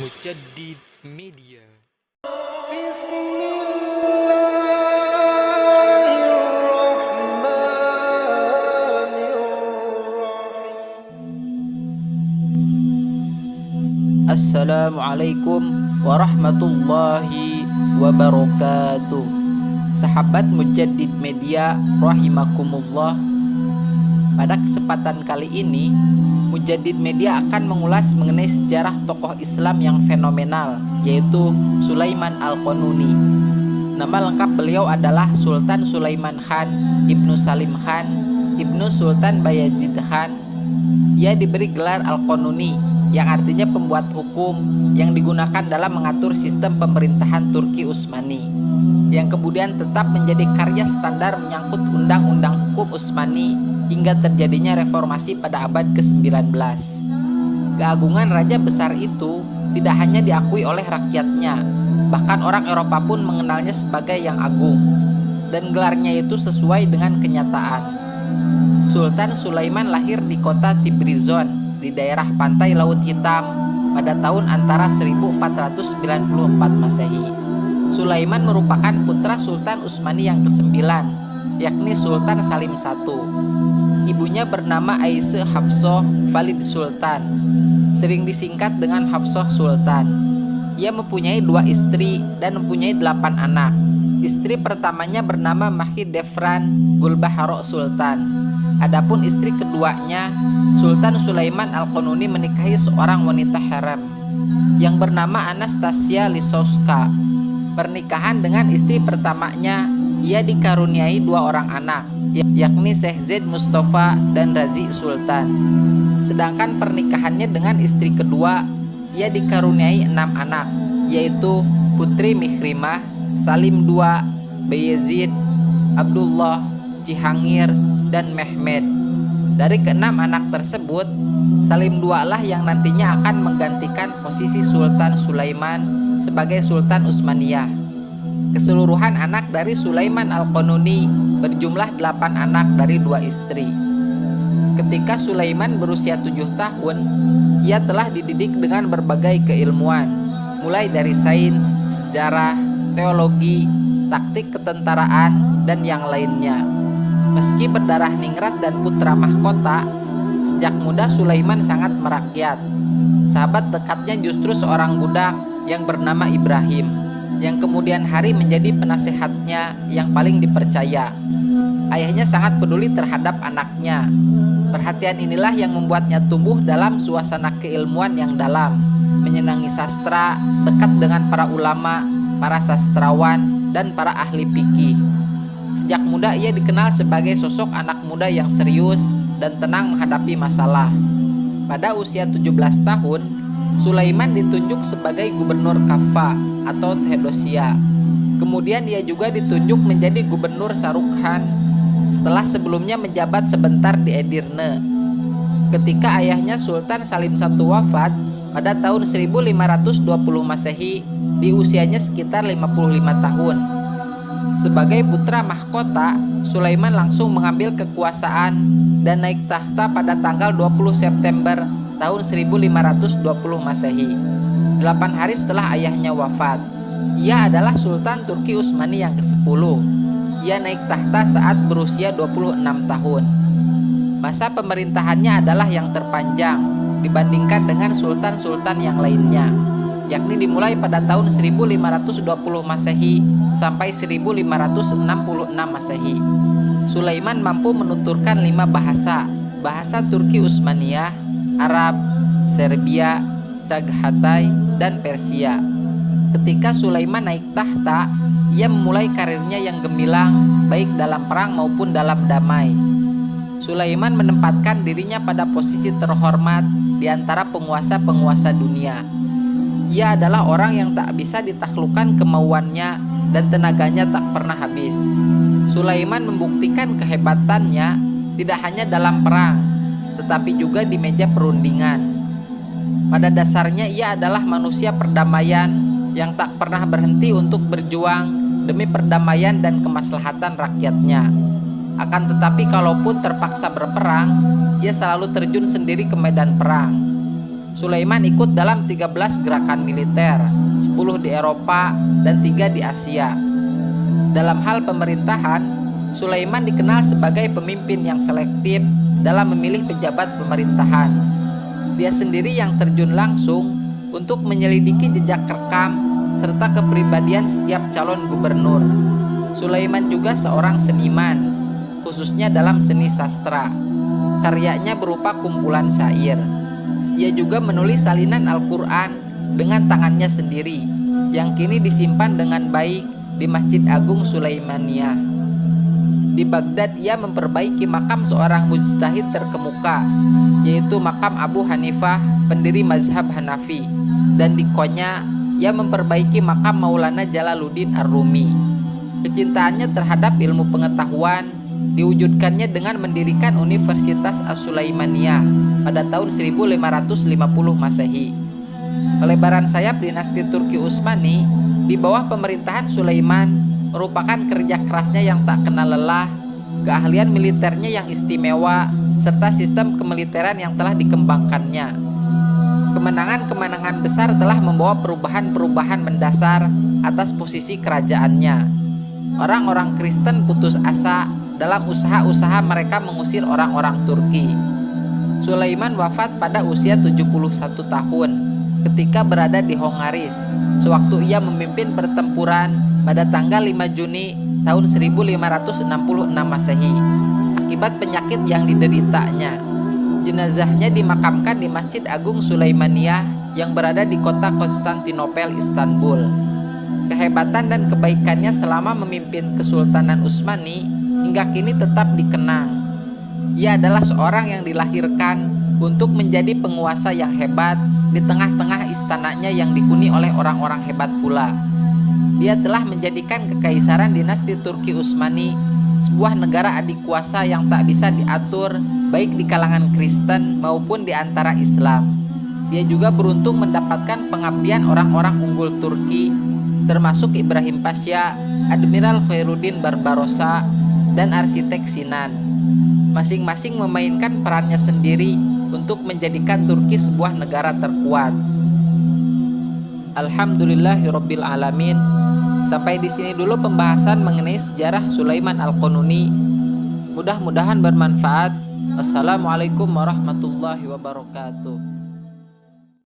Mujaddid Media. Assalamualaikum warahmatullahi wabarakatuh. Sahabat Mujaddid Media rahimakumullah. Pada kesempatan kali ini Mujaddid Media akan mengulas mengenai sejarah tokoh Islam yang fenomenal, yaitu Sulaiman Al-Qanuni. Nama lengkap beliau adalah Sultan Sulaiman Khan Ibnu Salim Khan Ibnu Sultan Bayazid Khan. Ia diberi gelar Al-Qanuni, yang artinya pembuat hukum, yang digunakan dalam mengatur sistem pemerintahan Turki Utsmani, yang kemudian tetap menjadi karya standar menyangkut undang-undang hukum Utsmani hingga terjadinya reformasi pada abad ke-19. Keagungan raja besar itu tidak hanya diakui oleh rakyatnya, bahkan orang Eropa pun mengenalnya sebagai yang agung, dan gelarnya itu sesuai dengan kenyataan. Sultan Sulaiman lahir di kota Tibrizon di daerah pantai Laut Hitam pada tahun antara 1494 Masehi. Sulaiman merupakan putra Sultan Utsmani yang ke-9, yakni Sultan Salim I. Ibunya bernama Aisyah Hafsah Valid Sultan, sering disingkat dengan Hafsah Sultan. Ia mempunyai 2 istri dan mempunyai 8 anak. Istri pertamanya bernama Mahidevran Gulbaharo Sultan. Adapun istri keduanya, Sultan Sulaiman Al-Qanuni, menikahi seorang wanita harem yang bernama Anastasia Lisowska. Pernikahan dengan istri pertamanya, ia dikaruniai 2 orang anak, yakni Syekh Zaid Mustafa dan Razi Sultan. Sedangkan pernikahannya dengan istri kedua, ia dikaruniai 6 anak, yaitu Putri Mihrimah, Salim II, Bayezid, Abdullah, Cihangir, dan Mehmed. Dari ke-6 anak tersebut, Salim II lah yang nantinya akan menggantikan posisi Sultan Sulaiman sebagai Sultan Utsmaniyah. Keseluruhan anak dari Sulaiman Al-Qanuni berjumlah 8 anak dari 2 istri. Ketika Sulaiman berusia 7 tahun, ia telah dididik dengan berbagai keilmuan, mulai dari sains, sejarah, teologi, taktik ketentaraan, dan yang lainnya. Meski berdarah ningrat dan putra mahkota, sejak muda Sulaiman sangat merakyat. Sahabat dekatnya justru seorang budak yang bernama Ibrahim, yang kemudian hari menjadi penasehatnya yang paling dipercaya. Ayahnya sangat peduli terhadap anaknya. Perhatian inilah yang membuatnya tumbuh dalam suasana keilmuan yang dalam, menyenangi sastra, dekat dengan para ulama, para sastrawan, dan para ahli fikih. Sejak muda ia dikenal sebagai sosok anak muda yang serius dan tenang menghadapi masalah. Pada usia 17 tahun, Sulaiman ditunjuk sebagai gubernur Kaffa atau Theodosia. Kemudian ia juga ditunjuk menjadi gubernur Sarukhan setelah sebelumnya menjabat sebentar di Edirne. Ketika ayahnya Sultan Salim I wafat pada tahun 1520 Masehi di usianya sekitar 55 tahun. Sebagai putra mahkota, Sulaiman langsung mengambil kekuasaan dan naik takhta pada tanggal 20 September tahun 1520 Masehi, 8 hari setelah ayahnya wafat. Ia adalah Sultan Turki Utsmani yang ke-10. Ia naik takhta saat berusia 26 tahun. Masa pemerintahannya adalah yang terpanjang dibandingkan dengan sultan-sultan yang lainnya, yakni dimulai pada tahun 1520 Masehi sampai 1566 Masehi. Sulaiman mampu menuturkan 5 bahasa: bahasa Turki Utsmaniyah, Arab, Serbia, Chagatai, dan Persia. Ketika Sulaiman naik tahta, ia memulai karirnya yang gemilang baik dalam perang maupun dalam damai. Sulaiman menempatkan dirinya pada posisi terhormat di antara penguasa-penguasa dunia. Ia adalah orang yang tak bisa ditaklukkan kemauannya dan tenaganya tak pernah habis. Sulaiman membuktikan kehebatannya tidak hanya dalam perang, tetapi juga di meja perundingan. Pada dasarnya ia adalah manusia perdamaian yang tak pernah berhenti untuk berjuang demi perdamaian dan kemaslahatan rakyatnya. Akan tetapi kalaupun terpaksa berperang, ia selalu terjun sendiri ke medan perang. Sulaiman ikut dalam 13 gerakan militer, 10 di Eropa dan 3 di Asia. Dalam hal pemerintahan, Sulaiman dikenal sebagai pemimpin yang selektif dalam memilih pejabat pemerintahan. Dia sendiri yang terjun langsung untuk menyelidiki jejak rekam serta kepribadian setiap calon gubernur. Sulaiman juga seorang seniman, khususnya dalam seni sastra. Karyanya berupa kumpulan syair. Ia juga menulis salinan Al-Quran dengan tangannya sendiri, yang kini disimpan dengan baik di Masjid Agung Sulaimaniyah. Di Baghdad ia memperbaiki makam seorang mujtahid terkemuka, yaitu makam Abu Hanifah, pendiri mazhab Hanafi. Dan di Konya ia memperbaiki makam Maulana Jalaluddin Ar-Rumi. Kecintaannya terhadap ilmu pengetahuan diwujudkannya dengan mendirikan Universitas As-Sulaimaniyah pada tahun 1550 Masehi. Pelebaran sayap dinasti Turki Utsmani di bawah pemerintahan Sulaiman merupakan kerja kerasnya yang tak kenal lelah, keahlian militernya yang istimewa, serta sistem kemiliteran yang telah dikembangkannya. Kemenangan-kemenangan besar telah membawa perubahan-perubahan mendasar atas posisi kerajaannya. Orang-orang Kristen putus asa dalam usaha-usaha mereka mengusir orang-orang Turki. Sulaiman wafat pada usia 71 tahun ketika berada di Hongaris, sewaktu ia memimpin pertempuran pada tanggal 5 Juni tahun 1566 Masehi akibat penyakit yang dideritanya. Jenazahnya dimakamkan di Masjid Agung Sulaimaniyah yang berada di kota Konstantinopel, Istanbul. Kehebatan dan kebaikannya selama memimpin Kesultanan Utsmani hingga kini tetap dikenang. Ia adalah seorang yang dilahirkan untuk menjadi penguasa yang hebat di tengah-tengah istananya yang dihuni oleh orang-orang hebat pula. Dia telah menjadikan kekaisaran dinasti Turki Utsmani sebuah negara adik kuasa yang tak bisa diatur baik di kalangan Kristen maupun di antara Islam. Dia juga beruntung mendapatkan pengabdian orang-orang unggul Turki termasuk Ibrahim Pasha, Admiral Khairuddin Barbarossa, dan arsitek Sinan. Masing-masing memainkan perannya sendiri untuk menjadikan Turki sebuah negara terkuat. Alhamdulillahirabbil alamin. Sampai di sini dulu pembahasan mengenai sejarah Sulaiman Al-Qanuni. Mudah-mudahan bermanfaat. Wassalamualaikum warahmatullahi wabarakatuh.